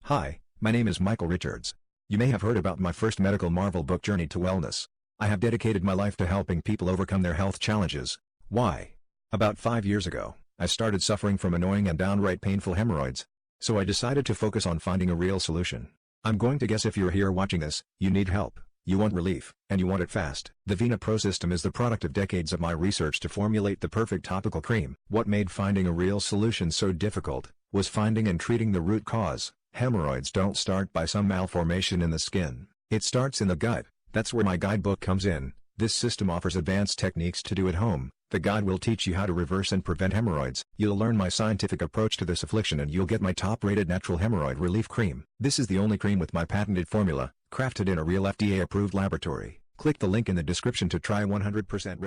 Hi, my name is Michael Richards. You may have heard about my first medical marvel book, Journey to Wellness. I have dedicated my life to helping people overcome their health challenges. Why? About 5 years ago, I started suffering from annoying and downright painful hemorrhoids. So I decided to focus on finding a real solution. I'm going to guess if you're here watching this, you need help, you want relief, and you want it fast. The Vena Pro system is the product of decades of my research to formulate the perfect topical cream. What made finding a real solution so difficult was finding and treating the root cause. Hemorrhoids don't start by some malformation in the skin. It starts in the gut. That's where my guidebook comes in. This system offers advanced techniques to do at home. The guide will teach you how to reverse and prevent hemorrhoids. You'll learn my scientific approach to this affliction and you'll get my top-rated natural hemorrhoid relief cream. This is the only cream with my patented formula, crafted in a real FDA-approved laboratory. Click the link in the description to try 100%